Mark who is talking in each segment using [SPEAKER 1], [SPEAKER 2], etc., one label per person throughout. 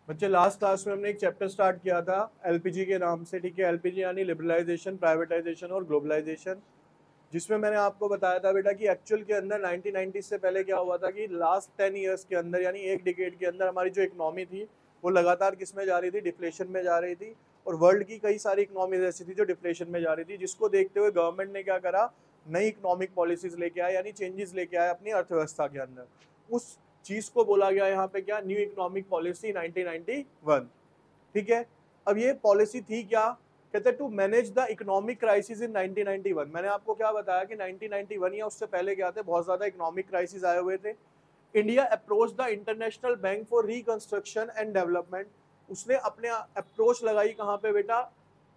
[SPEAKER 1] बच्चे last class में हमने एक चैप्टर स्टार्ट किया था एलपीजी के नाम से, ठीक है। एलपीजी यानी लिबरलाइजेशन, प्राइवेटाइजेशन और ग्लोबलाइजेशन, जिसमें मैंने आपको बताया था बेटा कि एक्चुअल के अंदर 1990 से पहले क्या हुआ था कि लास्ट 10 ईयर्स के अंदर यानी एक डिकेड के अंदर हमारी जो इकोनॉमी थी वो लगातार किस में जा रही थी, डिफ्लेशन में जा रही थी। और वर्ल्ड की कई सारी इकोनॉमीज ऐसी थी जो डिफ्लेशन में जा रही थी, जिसको देखते हुए गवर्नमेंट ने क्या करा, नई इकोनॉमिक पॉलिसीज लेके आया, यानी चेंजेस लेके आया अपनी अर्थव्यवस्था के अंदर। उस चीज को बोला गया यहाँ पे क्या, न्यू इकोनॉमिक पॉलिसी 1991, ठीक है। अब ये पॉलिसी थी क्या, कहते हैं to manage the economic crisis in 1991। मैंने आपको क्या बताया कि 1991 या उससे पहले क्या थे, बहुत ज्यादा इकोनॉमिक क्राइसिस आए हुए थे। India approach the International Bank for Reconstruction and Development. उसने अपने अप्रोच लगाई कहाँ पे बेटा,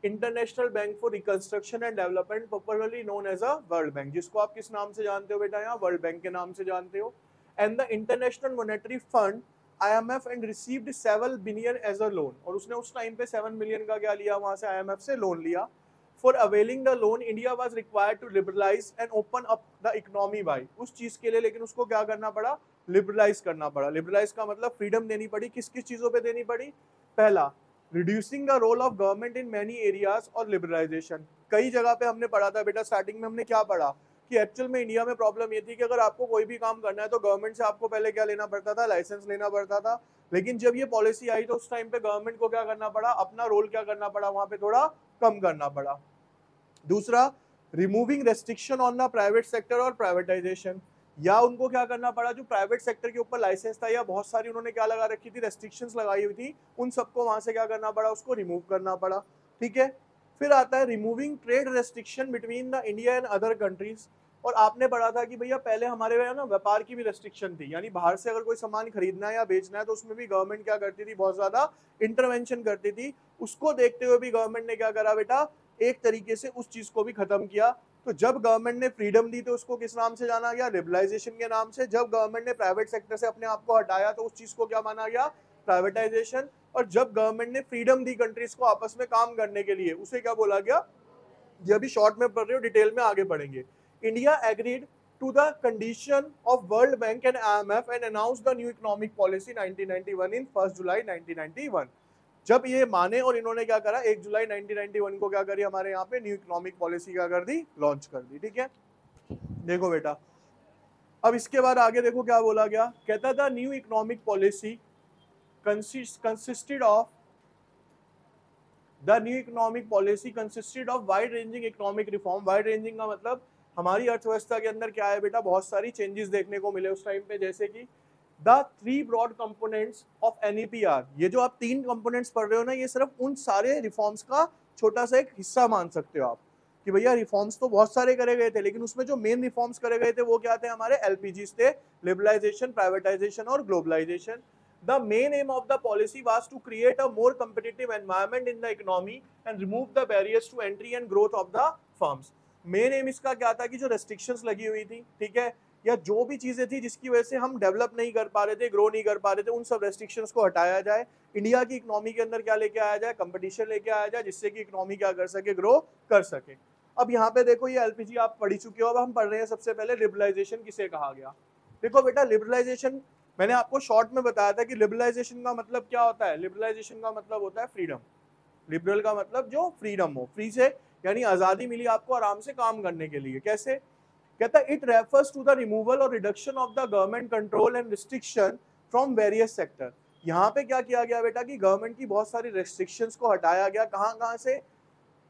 [SPEAKER 1] International Bank for Reconstruction and Development, popularly known as a World Bank, जिसको आप किस नाम से जानते हो बेटा, यहाँ वर्ल्ड बैंक के नाम से जानते हो। And the International Monetary Fund IMF and received 7 billion as a loan. और उसने उस टाइम पे 7 बिलियन का क्या लिया, वहां से IMF से लोन लिया। For availing the loan India was required to liberalise and open up the economy by, उस चीज के लिए लेकिन उसको क्या करना पड़ा, लिबरलाइज करना पड़ा। लिबरलाइज का मतलब फ्रीडम देनी पड़ी, किस किस चीजों पे देनी पड़ी, पहला reducing the role of government in many areas और लिबरलाइजेशन। कई जगह पे हमने पढ़ा था बेटा, स्टार्टिंग में हमने क्या पढ़ा कि एक्चुअल में इंडिया में प्रॉब्लम ये थी कि अगर आपको कोई भी काम करना है तो गवर्नमेंट से आपको पहले क्या लेना पड़ता था, लाइसेंस लेना पड़ता था। लेकिन जब ये पॉलिसी आई तो उस टाइम पे गवर्नमेंट को क्या करना पड़ा, अपना रोल क्या करना पड़ा, वहां पे थोड़ा कम करना पड़ा। दूसरा, removing restriction on the private sector और प्राइवेटाइजेशन, या उनको क्या करना पड़ा, जो प्राइवेट सेक्टर के ऊपर लाइसेंस था या बहुत सारी उन्होंने क्या लगा रखी थी, रेस्ट्रिक्शंस लगाई हुई थी, उन सबको वहां से क्या करना पड़ा, उसको रिमूव करना पड़ा, ठीक है। फिर आता है removing trade restriction between the India and other countries. और आपने पढ़ा था कि भैया पहले हमारे यहाँ ना व्यापार की भी रेस्ट्रिक्शन थी, यानी बाहर से अगर कोई सामान खरीदना है या बेचना है तो उसमें भी गवर्नमेंट क्या करती थी, बहुत ज्यादा इंटरवेंशन करती थी। उसको देखते हुए भी गवर्नमेंट ने क्या करा बेटा, एक तरीके से उस चीज को भी खत्म किया। तो जब गवर्नमेंट ने फ्रीडम दी तो उसको किस नाम से जाना गया, लिबरलाइजेशन के नाम से। जब गवर्नमेंट ने प्राइवेट सेक्टर से अपने आप को हटाया तो उस चीज को क्या माना गया, प्राइवेटाइजेशन। और जब गवर्नमेंट ने फ्रीडम दी कंट्रीज को आपस में काम करने के लिए, उसे क्या बोला गया, ये अभी शॉर्ट में पढ़ रहे हो, डिटेल में आगे पढ़ेंगे। India agreed to the condition of World Bank and IMF and announce the new economic policy 1991 in 1 July 1991। जब ये माने और इन्होंने क्या करा, 1 जुलाई 1991 को क्या करी, हमारे यहाँ पे न्यू इकोनॉमिक पॉलिसी क्या कर दी, लॉन्च कर दी, ठीक है। देखो बेटा, अब इसके बाद आगे देखो क्या बोला गया, कहता था new economic policy consisted of the new economic policy consisted of wide ranging economic reform. Wide ranging का मतलब हमारी अर्थव्यवस्था के अंदर क्या है बेटा, बहुत सारी चेंजेस देखने को मिले उस टाइम पे, जैसे कि the 3 broad components of NEPR। ये जो आप 3 कंपोनेंट्स पढ़ रहे हो ना, ये सिर्फ उन सारे रिफॉर्म्स का छोटा सा एक हिस्सा मान सकते हो आप, कि भैया रिफॉर्म्स तो बहुत सारे करे गए थे, लेकिन उसमें जो मेन रिफॉर्म्स करे गए थे वो क्या थे, हमारे LPGs थे, लिबरलाइजेशन, प्राइवेटाइजेशन और globalisation. The main aim of the policy was to create a more competitive environment in the economy and remove the barriers to entry and growth of the firms. Main M इसका क्या था कि जो restrictions लगी हुई थी, ठीक है, या जो भी चीजें थी जिसकी वजह से हम डेवलप नहीं कर पा रहे थे, ग्रो नहीं कर पा रहे थे, उन सब रेस्ट्रिक्शंस को हटाया जाए। इंडिया की इकोनॉमी के अंदर क्या लेके आया जाए, कंपटीशन लेके आया जाए, जिससे कि इकोनॉमी क्या कर सके, ग्रो कर सके। अब यहाँ पे देखो, ये LPG आप पढ़ी चुके हो, अब हम पढ़ रहे हैं सबसे पहले लिबरलाइजेशन किसे कहा गया। देखो बेटा, लिबरलाइजेशन मैंने आपको शॉर्ट में बताया था कि लिबरलाइजेशन का मतलब क्या होता है, लिबरलाइजेशन का मतलब होता है फ्रीडम। लिबरल का मतलब जो फ्रीडम हो, फ्री से यानी आजादी मिली आपको आराम से काम करने के लिए। कैसे, कहता है it refers to the removal और reduction of the government control and restriction from various sector. यहाँ पे क्या किया गया बेटा कि गवर्नमेंट की बहुत सारी रेस्ट्रिक्शंस को हटाया गया, कहाँ कहाँ से,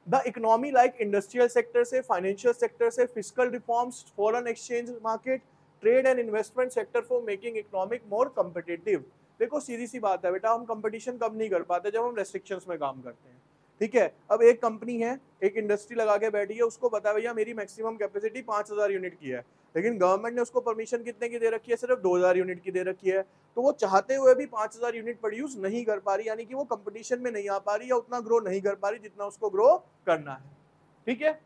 [SPEAKER 1] the economy like industrial sector से, फाइनेंशियल सेक्टर से, physical reforms, foreign exchange market, trade and investment sector for making economic more competitive. देखो सीधी सी बात है बेटा, हम कंपटीशन कब नहीं कर पाते, जब हम रेस्ट्रिक्शंस में काम करते हैं, ठीक है। अब एक कंपनी है, एक इंडस्ट्री लगा के बैठी है, उसको बता भैया मेरी मैक्सिमम कैपेसिटी 5000 यूनिट की है, लेकिन गवर्नमेंट ने उसको परमिशन कितने की दे रखी है, सिर्फ 2000 यूनिट की दे रखी है। तो वो चाहते हुए भी 5000 यूनिट प्रोड्यूस नहीं कर पा रही, यानी कि वो कंपटीशन में नहीं आ पा रही या उतना ग्रो नहीं कर पा रही जितना उसको ग्रो करना है, ठीक है।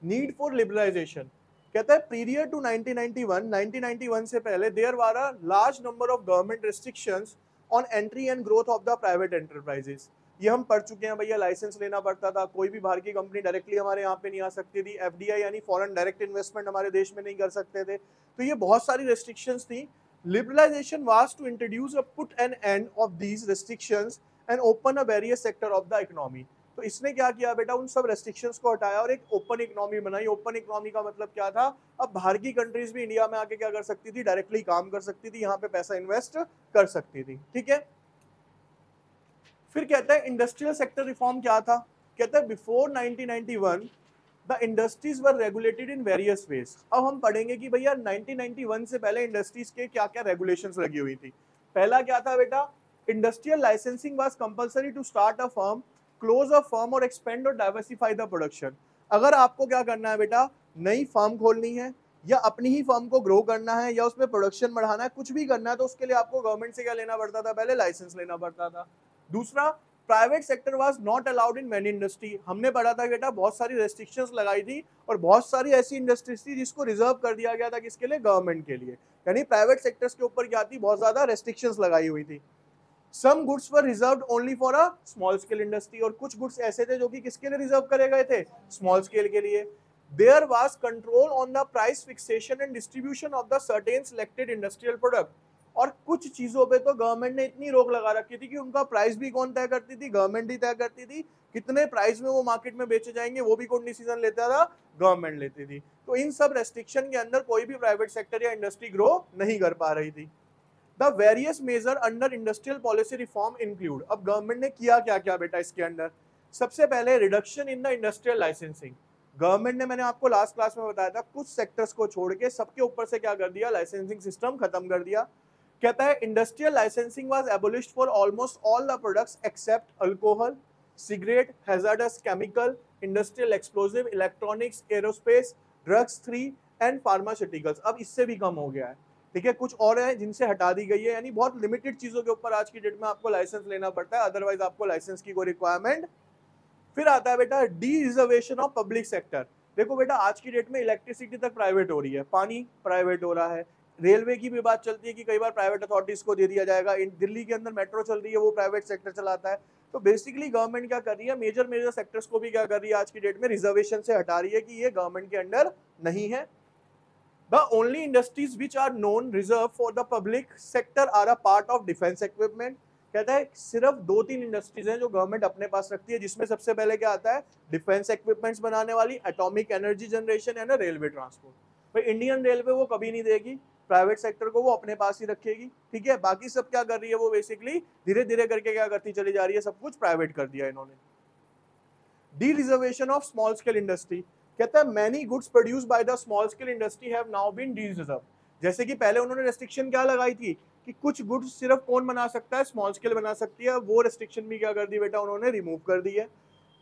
[SPEAKER 1] नीड फॉर लिबरलाइजेशन, कहता है पीरियड टू 1991 से पहले there were a large number of government restrictions on entry and growth of the private enterprises. ये हम पढ़ चुके हैं भैया, लाइसेंस लेना पड़ता था, कोई भी बाहर की कंपनी डायरेक्टली हमारे यहाँ पे नहीं आ सकती थी, FDI यानी फॉरेन डायरेक्ट इन्वेस्टमेंट हमारे देश में नहीं कर सकते थे। तो ये बहुत सारी रेस्ट्रिक्शंस थी Liberalization was to introduce a put an end of these restrictions and open a various sector of the economy. तो इसने क्या किया बेटा, उन सब रेस्ट्रिक्शंस को हटाया और एक ओपन इकोनॉमी बनाई। ओपन इकोनॉमी का मतलब क्या था, अब बाहर की कंट्रीज भी इंडिया में आके क्या कर सकती थी, डायरेक्टली काम कर सकती थी, यहाँ पे पैसा इन्वेस्ट कर सकती थी। ठीक है, फिर कहता है इंडस्ट्रियल सेक्टर रिफॉर्म क्या था, कहता है before 1991 the industries were regulated in various ways. अब हम पढ़ेंगे कि भैया 1991 से पहले इंडस्ट्रीज के क्या क्या रेगुलेशंस लगी हुई थी। पहला क्या था बेटा, industrial licensing was compulsory to start a firm, close a firm और एक्सपेंड और डाइवर्सिफाई द प्रोडक्शन। अगर आपको क्या करना है बेटा, नई फर्म खोलनी है या अपनी ही फर्म को ग्रो करना है या उसमें प्रोडक्शन बढ़ाना है, कुछ भी करना है, तो उसके लिए आपको गवर्नमेंट से क्या लेना पड़ता था, पहले लाइसेंस लेना पड़ता था। दूसरा, private sector was not allowed in many industry. हमने पढ़ा था बेटा, बहुत सारी रेस्ट्रिक्शंस लगाई थी और बहुत सारी ऐसी इंडस्ट्रीज थी जिसको रिजर्व कर दिया गया था, किसके लिए, गवर्नमेंट के लिए। यानी प्राइवेट सेक्टर्स के ऊपर क्या थी, बहुत ज्यादा रेस्ट्रिक्शंस लगाई हुई थी। Some goods were reserved only for a small scale industry, और कुछ गुड्स ऐसे थे जो कि किसके लिए रिजर्व करे गए थे, स्मॉल स्केल के लिए। There was control on the price fixation and distribution of the certain selected industrial product. और कुछ चीजों पे तो गवर्नमेंट ने इतनी रोक लगा रखी थी कि उनका प्राइस भी कौन तय करती थी, गवर्नमेंट ही तय करती थी। कितने प्राइस में वो मार्केट में बेचे जाएंगे वो भी कौन डिसीजन लेता था, गवर्नमेंट लेती थी। तो इन सब रेस्ट्रिक्शन के अंदर कोई भी प्राइवेट सेक्टर या इंडस्ट्री ग्रो नहीं कर पा रही थी। The various major under industrial policy reform include. अब गवर्नमेंट ने किया क्या क्या बेटा इसके अंदर, सबसे पहले reduction in the industrial licensing. Government ने, मैंने आपको लास्ट क्लास में बताया था, कुछ सेक्टर्स को छोड़ के सबके ऊपर से क्या कर दिया, लाइसेंसिंग सिस्टम खत्म कर दिया। कहता है industrial licensing was abolished for almost all the products except alcohol, cigarette, hazardous chemical, industrial explosive, electronics, aerospace, drugs 3 and pharmaceuticals. अब इससे भी कम हो गया है। ठीक है, कुछ और है जिनसे हटा दी गई है, यानी बहुत लिमिटेड चीजों के ऊपर आज की डेट में आपको लाइसेंस लेना पड़ता है, अदरवाइज आपको लाइसेंस की कोई रिक्वायरमेंट। फिर आता है बेटा D reservation of public sector. देखो बेटा, आज की डेट में इलेक्ट्रिसिटी तक प्राइवेट हो रही है, पानी प्राइवेट हो रहा है, रेलवे की भी बात चलती है कि कई बार प्राइवेट अथॉरिटीज को दे दिया जाएगा। दिल्ली के अंदर मेट्रो चल रही है, वो प्राइवेट सेक्टर चलाता है। तो बेसिकली गवर्नमेंट क्या कर रही है, मेजर मेजर सेक्टर्स को भी क्या कर रही है, आज की डेट में रिजर्वेशन से हटा रही है कि ये गवर्नमेंट के अंडर नहीं है। The only industries which are known reserved for the public sector are a part of defense equipment। कहता है सिर्फ 2-3 इंडस्ट्रीज हैं जो गवर्नमेंट अपने पास रखती है, जिसमें सबसे पहले क्या आता है, डिफेंस इक्विपमेंट्स बनाने वाली, atomic energy generation and railway transport. भाई इंडियन रेलवे वो कभी नहीं देगी, प्राइवेट सेक्टर को वो अपने पास ही रखेगी। ठीक है, बाकी सब क्या कर रही है, वो बेसिकली धीरे धीरे करके क्या करती चली जा रही है, सब कुछ प्राइवेट कर दिया इन्होंने। Dereservation of small scale industry. कहता है many goods produce by the small scale industry have now been dereserved. जैसे कि पहले उन्होंने रेस्ट्रिक्शन क्या लगाई थी कि कुछ गुड्स सिर्फ कौन बना सकता है, स्मॉल स्केल बना सकती है, वो रेस्ट्रिक्शन भी क्या कर दी बेटा, उन्होंने रिमूव कर दी है।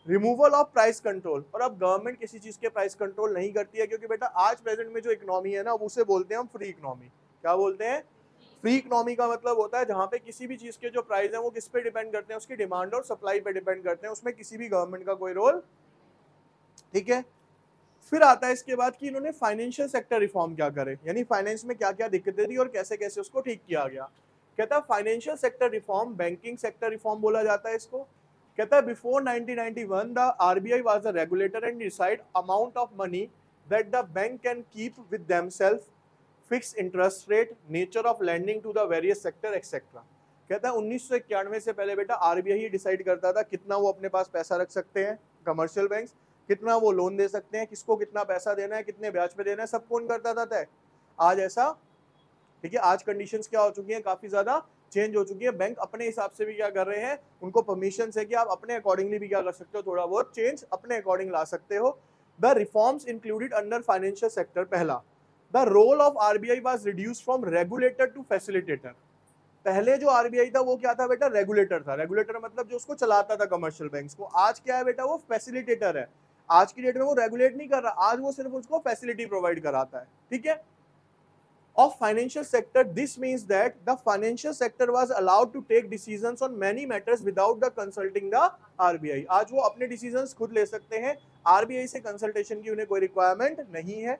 [SPEAKER 1] Removal of price control. और अब गवर्नमेंट किसी चीज के प्राइस कंट्रोल नहीं करती है, क्योंकि बेटा आज प्रेजेंट में जो इकोनॉमी है ना, उसे बोलते हैं हम फ्री इकोनॉमी। क्या बोलते हैं, फ्री इकोनॉमी का मतलब होता है जहां पे किसी भी चीज के जो प्राइस है वो किस पे डिपेंड करते हैं, उसकी डिमांड और सप्लाई पे डिपेंड करते हैं, उसमें किसी भी गवर्नमेंट का कोई रोल। ठीक है, फिर आता है इसके बाद कि इन्होंने फाइनेंशियल सेक्टर रिफॉर्म क्या करे, यानी फाइनेंस में क्या क्या दिक्कतें थी और कैसे कैसे उसको ठीक किया गया। कहता है financial sector reform, banking sector reform बोला जाता है इसको। कहता है before 1991 the RBI was the regulator and decide amount of money that the bank can keep with themself, fix interest rate, nature of lending to the various sector etcetera. कहता है 1991 से पहले बेटा आरबीआई ही डिसाइड करता था कितना वो अपने पास पैसा रख सकते हैं, कमर्शियल बैंक्स कितना वो लोन दे सकते हैं, किसको कितना पैसा देना है, कितने ब्याज पे देना है, सब कौन करता था तय। आज ऐसा, ठीक है, आज कंडीशंस क्या हो चुकी हैं, काफी ज्यादा चेंज हो चुकी है। बैंक अपने हिसाब से भी क्या कर रहे हैं, उनको परमिशन है कि आप अपने अकॉर्डिंगली भी क्या कर सकते हो, थोड़ा बहुत चेंज अपने अकॉर्डिंग ला सकते हो। The reforms included under financial sector. पहला, the role of RBI was reduced from regulator to facilitator. पहले जो आरबीआई था वो क्या था बेटा, रेगुलेटर था। रेगुलेटर मतलब जो उसको चलाता था कमर्शियल बैंक्स को। आज क्या है बेटा, वो फैसिलिटेटर है। आज की डेट में वो रेगुलेट नहीं कर रहा, आज वो सिर्फ उसको फैसिलिटी प्रोवाइड कराता है। ठीक है, of financial sector, this means that the financial sector was allowed to take decisions on many matters without the consulting the RBI। आज वो अपने decisions खुद ले सकते हैं, RBI से consultation की उन्हें कोई requirement नहीं है।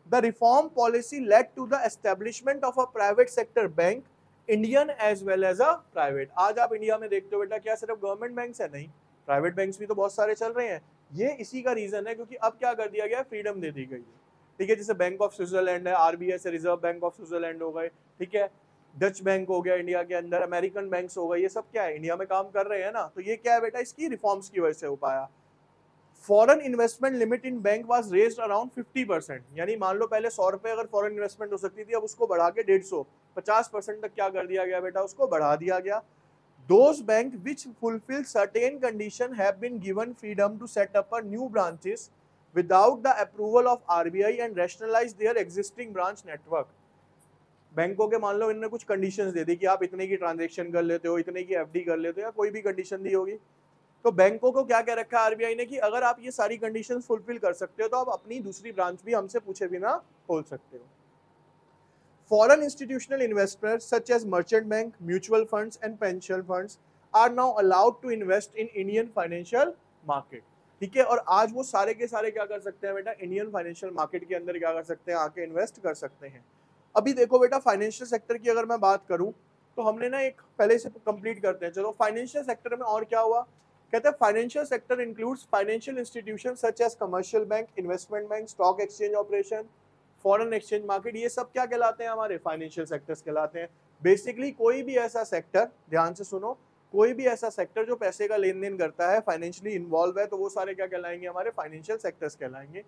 [SPEAKER 1] The reform policy led to the establishment of a private sector bank, Indian as well as a private। आज आप इंडिया में देखते हो बेटा, क्या सिर्फ गवर्नमेंट बैंक्स है, नहीं, प्राइवेट बैंक्स भी तो बहुत सारे चल रहे हैं। ये इसी का रीजन है, क्योंकि अब क्या कर दिया गया, फ्रीडम दे दी गई है। ठीक है, जैसे बैंक ऑफ स्विट्जरलैंड है, आरबीआई से रिजर्व बैंक ऑफ स्विट्जरलैंड हो गए। ठीक है, डच बैंक हो गया इंडिया के अंदर, अमेरिकन बैंक्स हो गए, ये सब क्या है, इंडिया में काम कर रहे हैं ना, तो ये क्या है बेटा, इसकी रिफॉर्म्स की वजह से हो पाया। Foreign investment limit in bank was raised around 50%, यानी मान लो पहले 100 रुपए अगर फॉरेन इन्वेस्टमेंट हो सकती थी, अब उसको बढ़ा के 150, 50% तक क्या कर दिया गया बेटा, उसको बढ़ा दिया गया। Those banks which fulfill certain conditions have been given freedom to set up a new branches without the approval of RBI and rationalize their existing branch network. बैंकों के मान लो इन्होंने कुछ कंडीशंस दे दी कि आप इतने की ट्रांजैक्शन कर लेते हो, इतने की एफडी कर लेते हो, या कोई भी कंडीशन दी होगी, तो बैंकों को क्या कह रखा है आरबीआई ने कि अगर आप ये सारी कंडीशंस फुलफिल कर सकते हो तो आप अपनी दूसरी ब्रांच भी हमसे पूछे बिना खोल सकते हो। Foreign institutional investors such as merchant bank, mutual funds and pension funds are now allowed to invest in Indian financial market. ठीक है, और आज वो सारे के सारे क्या कर सकते हैं बेटा, इंडियन फाइनेंशियल मार्केट के अंदर क्या कर सकते हैं, आके इन्वेस्ट कर सकते हैं। अभी देखो बेटा, फाइनेंशियल सेक्टर की अगर मैं बात करूं तो हमने ना एक पहले से कंप्लीट करते हैं। चलो, फाइनेंशियल सेक्टर में और क्या हुआ, कहते हैं financial sector includes financial institution such as commercial bank, investment bank, stock exchange operation, foreign exchange market, ये सब क्या कहलाते हैं, हमारे फाइनेंशियल सेक्टर्स कहलाते हैं। बेसिकली कोई भी ऐसा सेक्टर, ध्यान से सुनो, कोई भी ऐसा सेक्टर जो पैसे का लेन देन करता है, फाइनेंशियली इन्वॉल्व है, तो वो सारे क्या कहलाएंगे, हमारे फाइनेंशियल सेक्टर्स कहलाएंगे।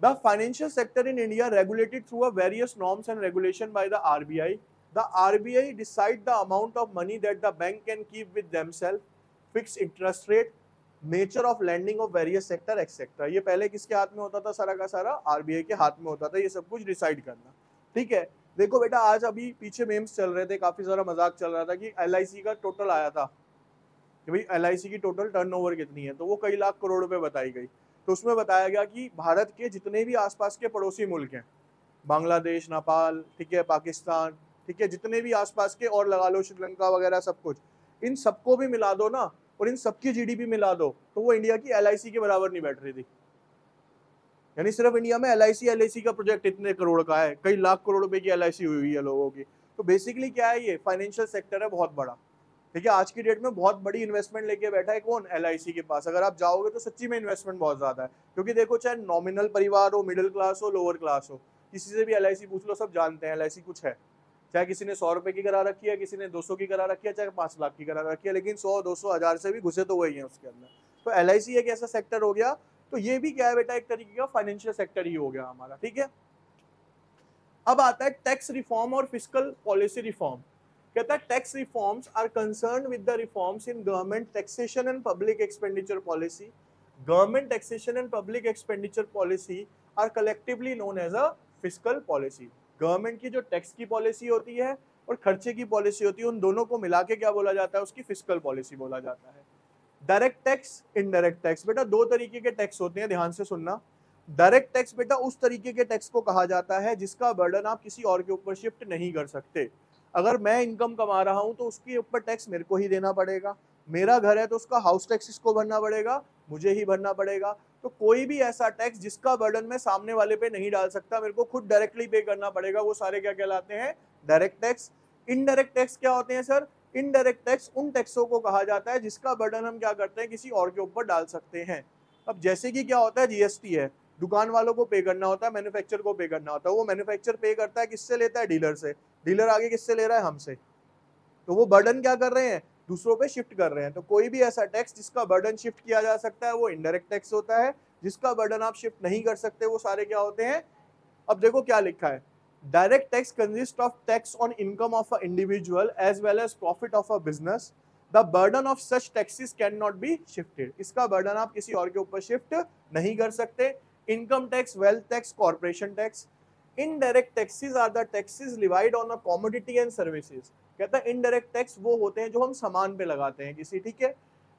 [SPEAKER 1] The financial sector in India regulated through a various norms and regulation by the RBI. The RBI decide the amount of money that the bank can keep with themselves, fixed interest rate, nature of lending of various sector etcetera. ये पहले किसके हाथ में होता था, सारा का सारा आरबीआई के हाथ में होता था, ये सब कुछ डिसाइड करना। ठीक है, देखो बेटा, आज अभी पीछे मेम्स चल रहे थे, काफी सारा मजाक चल रहा था कि एलआईसी का टोटल आया था कि भाई एलआईसी की टोटल टर्नओवर कितनी है, तो वो कई लाख करोड़ रुपए बताई गई। तो उसमें बताया गया कि भारत के जितने भी आसपास के पड़ोसी मुल्क हैं, बांग्लादेश, नेपाल, ठीक है, पाकिस्तान, ठीक है, जितने भी आसपास के, और लगा लो श्रीलंका वगैरह सब कुछ, इन सबको भी मिला दो ना, और इन सबकी जीडीपी मिला दो, तो वो इंडिया की एलआईसी के बराबर नहीं बैठ रही थी। यानी सिर्फ इंडिया में एलआईसी का प्रोजेक्ट इतने करोड़ का है, कई लाख करोड़ रुपए की एलआईसी हुई है लोगों की। तो बेसिकली क्या है, ये फाइनेंशियल सेक्टर है बहुत बड़ा। ठीक है, आज की डेट में बहुत बड़ी इन्वेस्टमेंट लेके बैठा है कौन, एलआईसी के पास। अगर आप जाओगे तो सच्ची में इन्वेस्टमेंट बहुत ज्यादा है, क्योंकि देखो, चाहे नॉमिनल परिवार हो, मिडिल क्लास हो, लोअर क्लास हो, किसी से भी एलआईसी पूछ लो, सब जानते हैं एलआईसी कुछ है। चाहे किसी ने 100 रुपए की करा रखी है, किसी ने 200 की करा रखी है, चाहे 5 लाख की करा रखी है, लेकिन 100, 200, 1000 से भी घुसे तो वही है उसके अंदर। तो एलआईसी एक ऐसा सेक्टर हो गया, तो ये भी क्या है बेटा, एक तरीके का फाइनेंशियल सेक्टर ही हो गया हमारा। ठीक है, अब आता है टैक्स रिफॉर्म और फिस्कल पॉलिसी रिफॉर्म। कहता है tax reforms are concern with the reforms in government taxation and public expenditure policy. Government taxation and public expenditure policy are collectively known as a fiscal policy. Government की जो tax की policy होती है और खर्चे की पॉलिसी होती है, उन दोनों को मिला के क्या बोला जाता है, उसकी फिस्कल पॉलिसी बोला जाता है। डायरेक्ट टैक्स, इनडायरेक्ट टैक्स, बेटा दो तरीके के टैक्स होते हैं, ध्यान से सुनना। डायरेक्ट टैक्स बेटा उस तरीके के टैक्स को कहा जाता है जिसका बर्डन आप किसी और के ऊपर शिफ्ट नहीं कर सकते। अगर मैं इनकम कमा रहा हूं तो उसके ऊपर टैक्स मेरे को ही देना पड़ेगा। मेरा घर है तो उसका हाउस टैक्स इसको भरना पड़ेगा, मुझे ही भरना पड़ेगा। तो कोई भी ऐसा टैक्स जिसका बर्डन मैं सामने वाले पे नहीं डाल सकता, मेरे को खुद डायरेक्टली पे करना पड़ेगा, वो सारे क्या कहलाते हैं, डायरेक्ट टैक्स। इनडायरेक्ट टैक्स क्या होते हैं सर, इनडायरेक्ट टैक्स उन टैक्सों को कहा जाता है जिसका बर्डन हम क्या करते हैं, किसी और के ऊपर डाल सकते हैं। अब जैसे कि क्या होता है, जीएसटी है, दुकान वालों को पे करना होता है, मैन्युफैक्चर को पे करना होता है। वो मैन्युफैक्चर पे करता है किससे, लेता है डीलर से, डीलर आगे किससे ले रहा है, हमसे। तो वो बर्डन क्या कर रहे हैं, दूसरों पे शिफ्ट कर रहे हैं। तो कोई भी ऐसा टैक्स जिसका बर्डन शिफ्ट किया जा सकता है वो इनडायरेक्ट टैक्स होता है। जिसका बर्डन आप शिफ्ट नहीं कर सकते वो सारे क्या होते हैं। अब देखो क्या लिखा है, direct tax consist of tax on income of a individual as well as profit of a business. The burden of such taxes can not be shifted. इसका बर्डन आप किसी और के ऊपर शिफ्ट नहीं कर सकते। Income tax, wealth tax, corporation tax. Indirect taxes are the taxes levied on a commodity and services. कहता है इनडायरेक्ट टैक्स वो होते हैं जो हम सामान पे लगाते हैं किसी, ठीक है।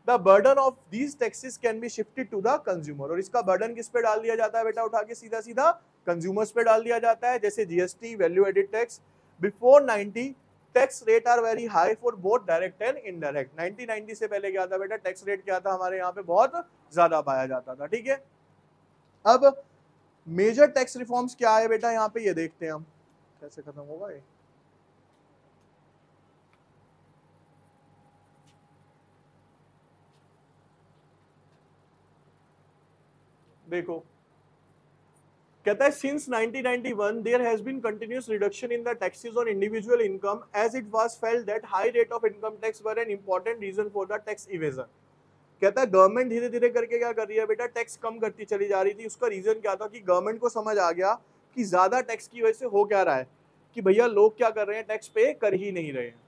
[SPEAKER 1] The burden of these taxes can be shifted to the consumer. और इसका बर्डन किस पे डाल दिया जाता है बेटा, उठा के सीधा सीधा कंज्यूमर्स पे डाल दिया जाता है। जैसे GST, value added tax. Before 90 tax rate are very high for both direct and indirect. 1990 से पहले क्या था बेटा, टैक्स रेट क्या था हमारे यहाँ पे, बहुत ज्यादा पाया जाता था। ठीक है, अब मेजर टैक्स रिफॉर्म्स क्या है बेटा, यहाँ पे ये देखते हैं हम कैसे खत्म होगा ये। देखो, कहता है since 1991 there has been continuous reduction in the taxes on individual income as it was felt that high rate of income tax were an important reason for the tax evasion. कहता है गवर्नमेंट धीरे धीरे करके क्या कर रही है बेटा, टैक्स कम करती चली जा रही थी। उसका रीजन क्या था कि गवर्नमेंट को समझ आ गया कि ज्यादा टैक्स की वजह से हो क्या रहा है कि भैया लोग क्या कर रहे हैं, टैक्स पे कर ही नहीं रहे हैं।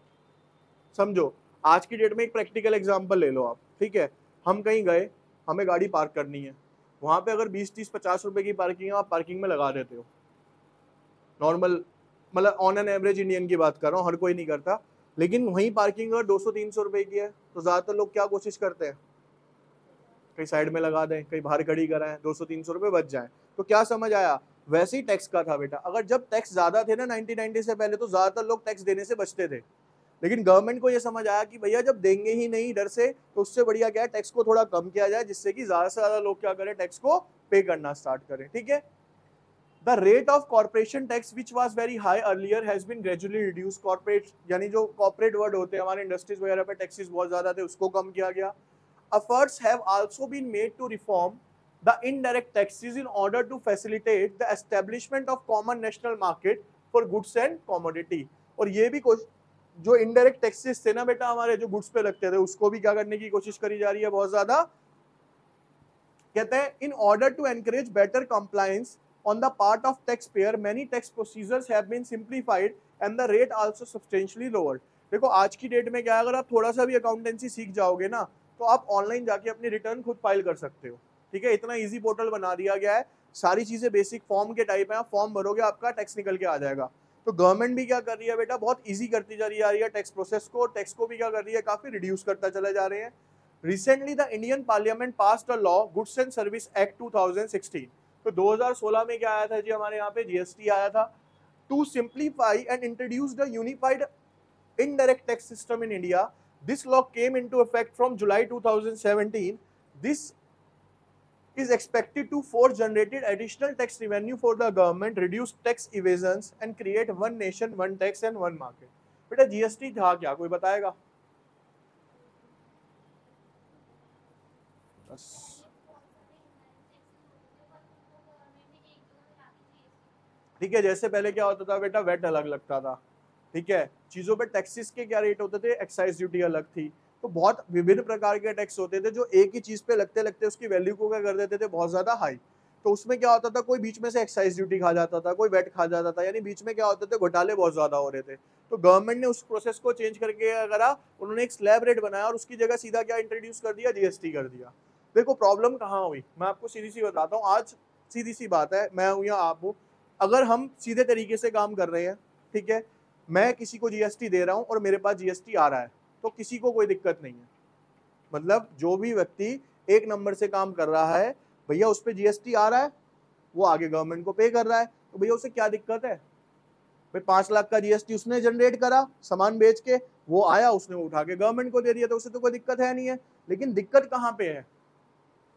[SPEAKER 1] समझो आज की डेट में एक प्रैक्टिकल एग्जांपल ले लो आप, ठीक है, हम कहीं गए, हमें गाड़ी पार्क करनी है, वहां पे अगर 20 30 50 रुपए की पार्किंग है, आप पार्किंग में लगा देते हो नॉर्मल, मतलब ऑन एन एवरेज इंडियन की बात कर रहा हूँ, हर कोई नहीं करता। लेकिन वहीं पार्किंग अगर 200 300 रुपए की है तो ज्यादातर लोग क्या कोशिश करते हैं, कहीं साइड में लगा दें, कहीं बाहर खड़ी कराएं, 200 300 रुपए बच जाए। तो क्या समझ आया, वैसे ही टैक्स का था बेटा। अगर जब टैक्स ज्यादा थे ना 1990 से पहले, तो ज्यादातर लोग टैक्स देने से बचते थे। लेकिन गवर्नमेंट को ये समझ आया कि भैया जब देंगे ही नहीं डर से, तो उससे बढ़िया क्या है, टैक्स को थोड़ा कम किया जाए, जिससे कि ज्यादा से ज्यादा लोग क्या करें, टैक्स को पे करना स्टार्ट करें। ठीक है, the rate of corporation tax which was very high earlier has been gradually reduce. Corporate यानी जो कॉर्पोरेट वर्ड होते हैं हमारे इंडस्ट्रीज वगैरह पे टैक्सेस बहुत ज्यादा थे, उसको कम किया गया। Efforts have also been made to reform the indirect taxes in order to facilitate the establishment of common national market for goods and commodity। और ये भी जो इनडायरेक्ट टैक्सेस थे ना बेटा हमारे, जो गुड्स पे लगते थे, उसको भी क्या करने की कोशिश करी जा रही है बहुत ज्यादा। कहते हैं in order to encourage better compliance on the part of tax payer many tax procedures have been simplified and the rate also substantially lowered. देखो आज की डेट में क्या है, अगर आप थोड़ा सा भी अकाउंटेंसी सीख जाओगे ना, तो आप ऑनलाइन जाके अपनी रिटर्न खुद फाइल कर सकते हो। ठीक है, इतना इजी पोर्टल बना दिया गया है, सारी चीजें बेसिक फॉर्म के टाइप है, आप फॉर्म भरोगे आपका टैक्स निकल के आ जाएगा। तो गवर्नमेंट भी क्या कर रही है बेटा, बहुत इजी करती जा रही है टैक्स प्रोसेस को, टैक्स को भी क्या कर रही है, काफी रिड्यूस करता चले जा रहे हैं। Recently the Indian parliament passed a law goods and service act 2016। तो 2016 में क्या आया था जी, हमारे यहाँ पे जीएसटी आया था, to simplify and introduce the unified indirect tax system in India. This law came into effect from July 2017. This is expected to force generated additional tax revenue for the government, reduce tax evasions and create one nation, one tax and one market. बेटा GST था क्या, कोई बताएगा? ठीक है, जैसे पहले क्या होता था बेटा, वेट अलग लगता था। ठीक है, चीजों पे टैक्सेस के क्या रेट होते थे, एक्साइज ड्यूटी अलग थी। तो बहुत विभिन्न प्रकार के टैक्स होते थे जो एक ही चीज पे लगते लगते उसकी वैल्यू को क्या कर देते थे, बहुत ज्यादा हाई। तो उसमें क्या होता था, कोई बीच में से एक्साइज ड्यूटी खा जाता था, कोई वेट खा जाता था, यानी बीच में क्या होते थे, घोटाले बहुत ज्यादा हो रहे थे। तो गवर्नमेंट ने उस प्रोसेस को चेंज करके क्या करा, उन्होंने एक स्लैब रेट बनाया और उसकी जगह सीधा क्या इंट्रोड्यूस कर दिया, जीएसटी कर दिया। देखो प्रॉब्लम कहाँ हुई, मैं आपको सीधी सी बताता हूँ। आज सीधी सी बात है, मैं हूँ या आप हूँ, अगर हम सीधे तरीके से काम कर रहे हैं, ठीक है, मैं किसी को जीएसटी दे रहा हूं और मेरे पास जीएसटी आ रहा है, तो किसी को कोई दिक्कत नहीं है। मतलब जो भी व्यक्ति एक नंबर से काम कर रहा है, भैया उस पर जीएसटी आ रहा है, वो आगे गवर्नमेंट को पे कर रहा है, तो भैया उसे क्या दिक्कत है? भाई 5 लाख का जीएसटी उसने जनरेट करा सामान बेच के, वो आया, उसने उठा के गवर्नमेंट को दे दिया, तो उसे तो कोई दिक्कत है नहीं है। लेकिन दिक्कत कहाँ पे है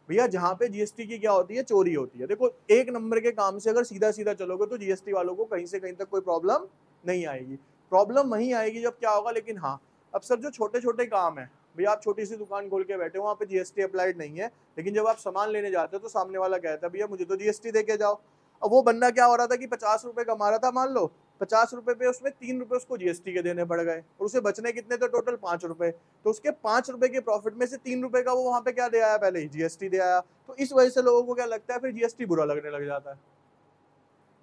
[SPEAKER 1] भैया, जहां पे जीएसटी की क्या होती है, चोरी होती है। देखो एक नंबर के काम से अगर सीधा सीधा चलोगे तो जीएसटी वालों को कहीं से कहीं तक कोई प्रॉब्लम नहीं आएगी। प्रॉब्लम वहीं आएगी जब क्या होगा, लेकिन हाँ, अब सर जो छोटे छोटे काम है, भैया आप छोटी सी दुकान खोल के बैठे हो, वहाँ पे जीएसटी अप्लाइड नहीं है, लेकिन जब आप सामान लेने जाते हो तो सामने वाला कहता है भैया मुझे तो जीएसटी दे के जाओ। अब वो बंदा क्या हो रहा था कि 50 रुपए कमा रहा था, मान लो 50 रुपए पे उसमें 3 रुपए उसको जीएसटी के देने पड़ गए, और उसे बचने कितने थे, टोटल 5 रुपए। तो उसके 5 रुपए के प्रॉफिट में से 3 रुपए का वो वहां पे क्या दे आया, पहले ही जीएसटी दे आया। तो इस वजह से लोगों को क्या लगता है, फिर जीएसटी बुरा लगने लग जाता है।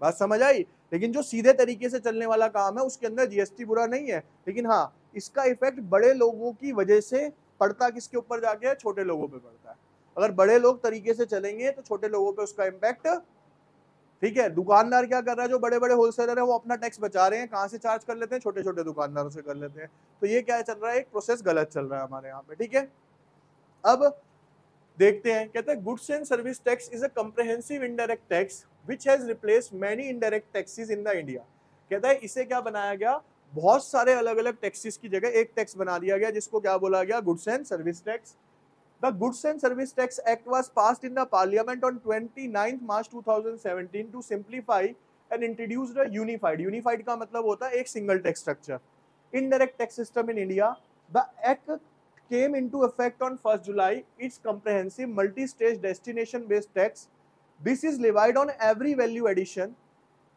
[SPEAKER 1] बात समझ आई? लेकिन जो सीधे तरीके से चलने वाला काम है उसके अंदर जीएसटी बुरा नहीं है, लेकिन हाँ इसका इफेक्ट बड़े लोगों की वजह से पड़ता किसके ऊपर जाके है, छोटे लोगों पे पड़ता है। अगर बड़े लोग तरीके से चलेंगे तो छोटे लोगों पे उसका इम्पैक्ट, ठीक है। दुकानदार क्या कर रहा है, जो बड़े बड़े होलसेलर है वो अपना टैक्स बचा रहे हैं, कहाँ से चार्ज कर लेते हैं, छोटे छोटे दुकानदारों से कर लेते हैं। तो ये क्या चल रहा है, एक प्रोसेस गलत चल रहा है हमारे यहाँ पे। ठीक है, अब देखते हैं, कहते हैं goods and service tax is a comprehensive indirect tax which has replaced many indirect taxes in the India. कहता है इसे क्या बनाया गया, बहुत सारे अलग अलग टैक्सेस की जगह एक टैक्स बना दिया गया, जिसको क्या बोला गया, goods and service tax. The Goods and Service Tax Act was passed in the Parliament on 29th March 2017 to simplify and introduce the unified का मतलब होता है एक single tax structure indirect tax system in India. The act came into effect on 1st July. Its comprehensive multi-stage destination based tax This is levied on every value addition.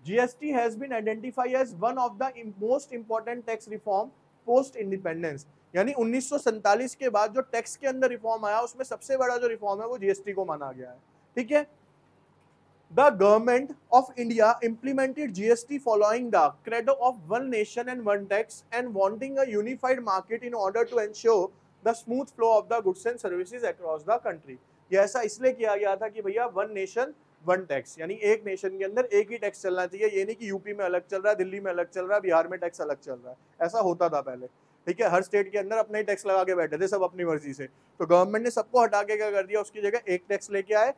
[SPEAKER 1] GST has been identified as one of the most important tax reform post independence. यानी 1947 के बाद जो tax के अंदर reform आया उसमें सबसे बड़ा जो रिफॉर्म है वो जीएसटी को माना गया है। ठीक है, The government of India implemented GST following the credo of one nation and one tax and wanting a unified market in order to ensure the smooth flow of the goods and services across the country। ये ऐसा इसलिए किया गया था कि भैया one nation one tax, यानी एक नेशन के अंदर एक ही टैक्स चलना चाहिए। ये नहीं कि यूपी में अलग चल रहा है, दिल्ली में अलग चल रहा है, बिहार में टैक्स अलग चल रहा है, ऐसा होता था पहले। ठीक है, हर स्टेट के अंदर अपना ही टैक्स लगा के बैठे थे सब अपनी मर्जी से। तो गवर्नमेंट ने सबको हटा के क्या कर दिया, उसकी जगह एक टैक्स लेके आए,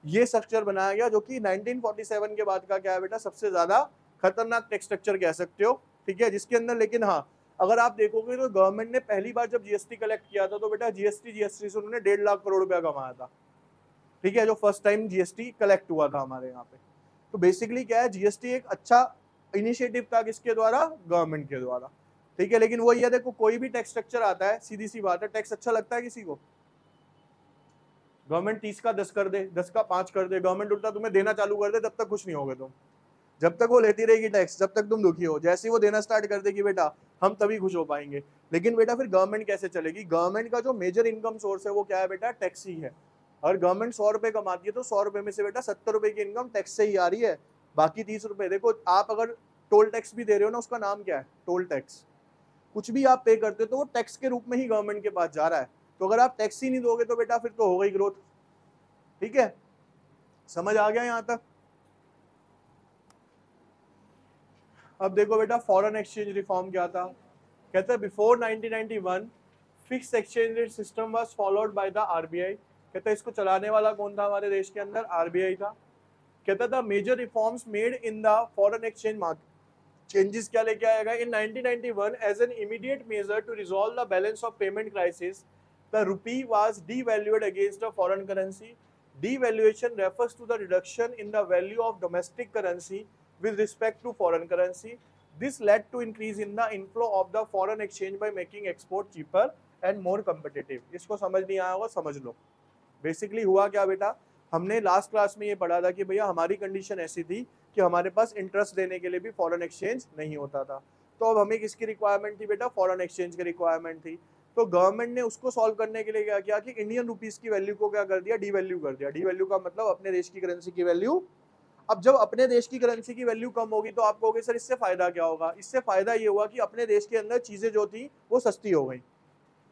[SPEAKER 1] ये स्ट्रक्चर बनाया गया, जो कि 1947 के बाद का क्या है बेटा, सबसे ज्यादा खतरनाक टैक्स स्ट्रक्चर कह सकते हो। ठीक है, जिसके अंदर लेकिन हाँ, अगर आप देखोगे तो गवर्नमेंट ने पहली बार जब जीएसटी कलेक्ट किया था तो बेटा जीएसटी से उन्होंने 1.5 लाख करोड़ रुपया कमाया था। ठीक है, जो फर्स्ट टाइम जीएसटी कलेक्ट हुआ था हमारे यहाँ पे। तो बेसिकली क्या है, जीएसटी एक अच्छा इनिशिएटिव था किसके द्वारा, गवर्नमेंट के द्वारा। ठीक है, लेकिन वो ये देखो, कोई भी टैक्स स्ट्रक्चर आता है, सीधी सी बात है, टैक्स अच्छा लगता है किसी को? गवर्नमेंट 30 का 10 कर दे, 10 का 5 कर दे, गवर्नमेंट उल्टा तुम्हें देना चालू कर दे, तब तक कुछ नहीं होगे तुम। जब तक वो लेती रहेगी टैक्स, जब तक तुम दुखी हो। जैसे ही वो देना स्टार्ट कर देगी बेटा, हम तभी खुश हो पाएंगे। लेकिन बेटा फिर गवर्नमेंट कैसे चलेगी? गवर्नमेंट का जो मेजर इनकम सोर्स है वो क्या है बेटा, टैक्स ही है। और गवर्नमेंट 100 रुपए कमाती है तो 100 रुपए में से बेटा 70 रुपए की इनकम टैक्स से ही आ रही है, बाकी 30 रुपए देखो आप अगर टोल टैक्स भी दे रहे हो ना, उसका नाम क्या है, टोल टैक्स। कुछ भी आप पे करते हो तो वो टैक्स के रूप में ही गवर्नमेंट के पास जा रहा है। तो अगर आप टैक्स ही नहीं दोगे तो बेटा फिर तो हो गई ग्रोथ। ठीक है, समझ आ गया यहां तक? अब देखो बेटा, फॉरेन एक्सचेंज रिफॉर्म क्या था? कहता है before 1991 fixed exchange rate system was followed by the RBI. कहता है इसको चलाने वाला कौन था हमारे देश के अंदर? आरबीआई था। कहता था major reforms made in the foreign exchange market. Changes क्या लेके आएगा? In 1991 as an immediate measure to resolve the balance of payment crisis the rupee was devalued against the foreign currency. Devaluation refers to the reduction in the value of domestic currency with respect to foreign currency. This led to increase in the inflow of the foreign exchange by making export cheaper and more competitive. इसको समझ नहीं आया होगा, समझ लो। Basically हुआ क्या बेटा, हमने लास्ट क्लास में ये पढ़ा था कि भैया हमारी कंडीशन ऐसी थी कि हमारे पास इंटरेस्ट देने के लिए भी फॉरेन एक्सचेंज नहीं होता था। तो अब हमें किसकी रिक्वायरमेंट थी बेटा? फॉरेन एक्सचेंज की रिक्वायरमेंट थी। तो गवर्नमेंट ने उसको सॉल्व करने के लिए क्या किया कि इंडियन रुपीस की वैल्यू को क्या कर दिया? डीवैल्यू कर दिया। डीवैल्यू का मतलब अपने देश की करेंसी की वैल्यू। अब जब अपने देश की करेंसी की वैल्यू कम होगी तो आप कहोगे सर इससे फायदा क्या होगा? इससे फायदा ये हुआ कि अपने देश के अंदर चीजें जो थी वो सस्ती हो गई।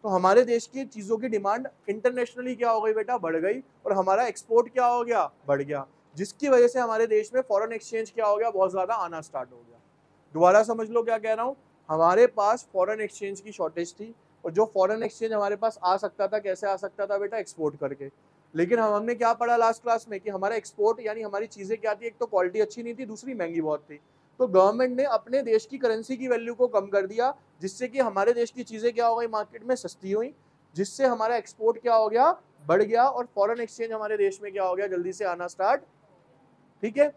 [SPEAKER 1] तो हमारे देश की चीजों की डिमांड इंटरनेशनली क्या हो गई बेटा? बढ़ गई। और हमारा एक्सपोर्ट क्या हो गया? बढ़ गया। जिसकी वजह से हमारे देश में फॉरेन एक्सचेंज क्या हो गया? बहुत ज्यादा आना स्टार्ट हो गया। दोबारा समझ लो क्या कह रहा हूँ। हमारे पास फॉरेन एक्सचेंज की शॉर्टेज थी, और जो फॉरेन एक्सचेंज हमारे पास आ सकता था, कैसे आ सकता था बेटा? एक्सपोर्ट करके। लेकिन हमने क्या पढ़ा लास्ट क्लास में कि हमारा एक्सपोर्ट यानी हमारी चीजें क्या थी? एक तो क्वालिटी अच्छी नहीं थी, दूसरी महंगी बहुत थी। तो गवर्नमेंट ने अपने देश की करेंसी की वैल्यू को कम कर दिया, जिससे कि हमारे देश की चीजें क्या हो गई? मार्केट में सस्ती हुई, जिससे हमारा एक्सपोर्ट क्या हो गया? बढ़ गया। और फॉरेन एक्सचेंज हमारे देश में क्या हो गया? जल्दी से आना स्टार्ट। ठीक है,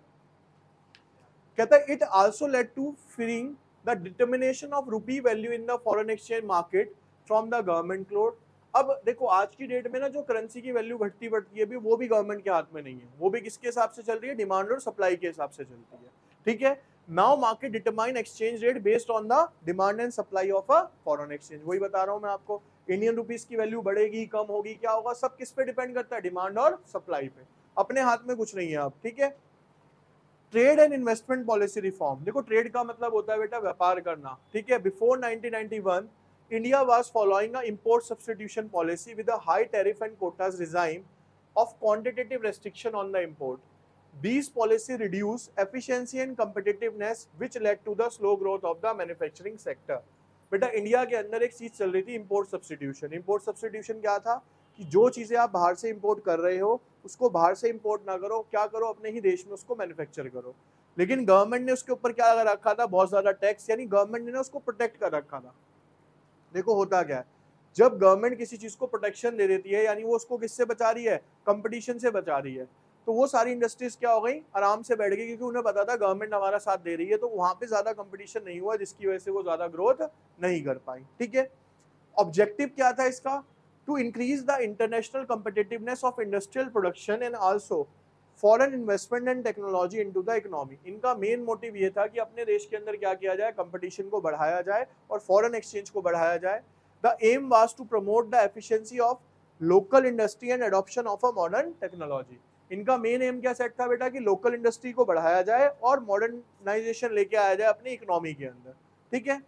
[SPEAKER 1] कहता है it also led to freeing the determination of rupee value in the foreign exchange market from the government क्लोड। अब देखो आज की डेट में ना जो करेंसी की वैल्यू घटती बढ़ती है भी, वो भी गवर्नमेंट के हाथ में नहीं है। वो भी किसके हिसाब से चल रही है? डिमांड और सप्लाई के हिसाब से चलती है। ठीक है, now market determine exchange rate based on the demand and supply of a foreign exchange. वही बता रहा हूं मैं आपको, इंडियन रुपीस की वैल्यू बढ़ेगी कम होगी क्या होगा? सब किस पे डिपेंड करता है? डिमांड और सप्लाई पे। अपने हाथ में कुछ नहीं है अब। ठीक है, trade and investment policy reform. देखो ट्रेड का मतलब होता है बेटा व्यापार करना। ठीक है, before 1991 India was following a import substitution policy with a high tariff and quotas regime of quantitative restriction on the import. These policy reduce efficiency and competitiveness which led to the slow growth of the manufacturing sector. बेटा India के अंदर एक चीज चल रही थी, import substitution. Import substitution क्या था कि जो चीजें आप बाहर से इंपोर्ट कर रहे हो उसको बाहर से इंपोर्ट ना करो, क्या करो? अपने ही देश में उसको मैन्युफैक्चर करो। लेकिन गवर्नमेंट ने उसके ऊपर क्या लगा रखा था? बहुत ज्यादा टैक्स। यानी गवर्नमेंट ने उसको प्रोटेक्ट कर रखा था। देखो होता क्या है, जब गवर्नमेंट किसी चीज को प्रोटेक्शन दे देती है यानी वो उसको किससे बचा रही है? कंपटीशन से बचा रही है। तो वो सारी इंडस्ट्रीज क्या हो गई? आराम से बैठ गई, क्योंकि उन्हें पता था गवर्नमेंट हमारा साथ दे रही है। तो वहां पे ज्यादा कंपटीशन नहीं हुआ, जिसकी वजह से वो ज्यादा ग्रोथ नहीं कर पाई। ठीक है, ऑब्जेक्टिव क्या था इसका? To increase the international competitiveness of industrial production and also foreign investment and technology into the economy. इनका मेन मोटिव ये था कि अपने देश के अंदर क्या किया जाए, कंपटीशन को बढ़ाया जाए और फॉरेन एक्सचेंज को बढ़ाया जाए। The aim was to promote the efficiency of local industry and adoption of a modern technology. इनका मेन एम क्या सेट था बेटा कि लोकल इंडस्ट्री को बढ़ाया जाए और मॉडर्नाइजेशन लेके आया जाए अपनी इकोनॉमी के अंदर। ठीक है,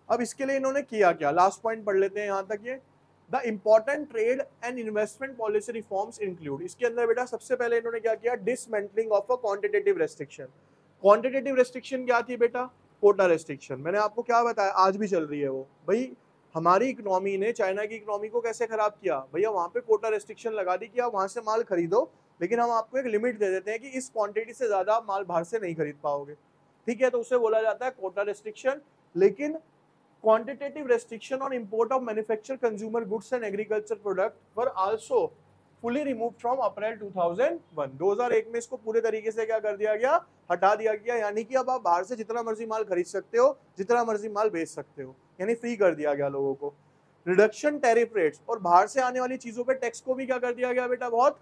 [SPEAKER 1] अब इसके लिए इन्होंने किया क्या, लास्ट पॉइंट पढ़ लेते हैं यहां तक ये। The important trade and investment policy reforms include, इसके अंदर बेटा सबसे पहले इन्होंने क्या किया, dismantling of a quantitative restriction. Quantitative restriction क्या थी बेटा, कोटा रेस्ट्रिक्शन। मैंने आपको क्या बताया, आज भी चल रही है वो। भाई हमारी इकोनॉमी ने चाइना की इकोनॉमी को कैसे खराब किया, भैया वहां पे कोटा रेस्ट्रिक्शन लगा दी कि आप वहां से माल खरीदो, लेकिन हम आपको एक लिमिट दे देते हैं कि इस क्वांटिटी से ज्यादा आप माल बाहर से नहीं खरीद पाओगे। ठीक है, तो उसे बोला जाता है कोटा रेस्ट्रिक्शन। लेकिन quantitative restriction on import of manufactured consumer goods and agriculture product were also fully removed from April 2001। 2001 में इसको पूरे तरीके से क्या कर दिया गया, हटा दिया गया। यानी कि अब आप बाहर से जितना मर्जी माल खरीद सकते हो, जितना मर्जी माल बेच सकते हो, यानी फ्री कर दिया गया लोगों को। रिडक्शन टैरिफ रेट्स, और बाहर से आने वाली चीजों पे टैक्स को भी क्या कर दिया गया बेटा, बहुत।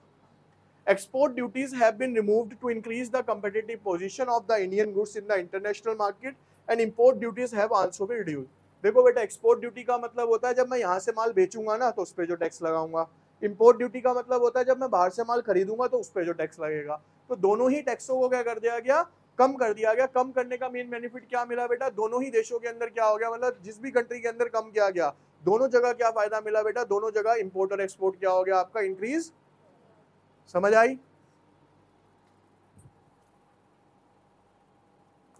[SPEAKER 1] Export duties have been removed to increase the competitive position of the Indian goods in the international market and import duties have also been reduced। देखो बेटा, एक्सपोर्ट ड्यूटी का मतलब होता है जब मैं यहाँ से माल बेचूंगा ना तो उस पर जो टैक्स लगाऊंगा। इंपोर्ट ड्यूटी का मतलब होता है जब मैं बाहर से माल खरीदूंगा तो उस पर जो टैक्स लगेगा। तो दोनों ही टैक्सों को क्या कर दिया गया, कम कर दिया गया। कम करने का मेन बेनिफिट क्या मिला बेटा, दोनों ही देशों के अंदर क्या हो गया, मतलब जिस भी कंट्री के अंदर कम किया गया, दोनों जगह क्या फायदा मिला बेटा, दोनों जगह इंपोर्ट और एक्सपोर्ट क्या हो गया आपका, इंक्रीज। समझ आई,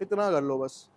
[SPEAKER 1] इतना कर लो बस।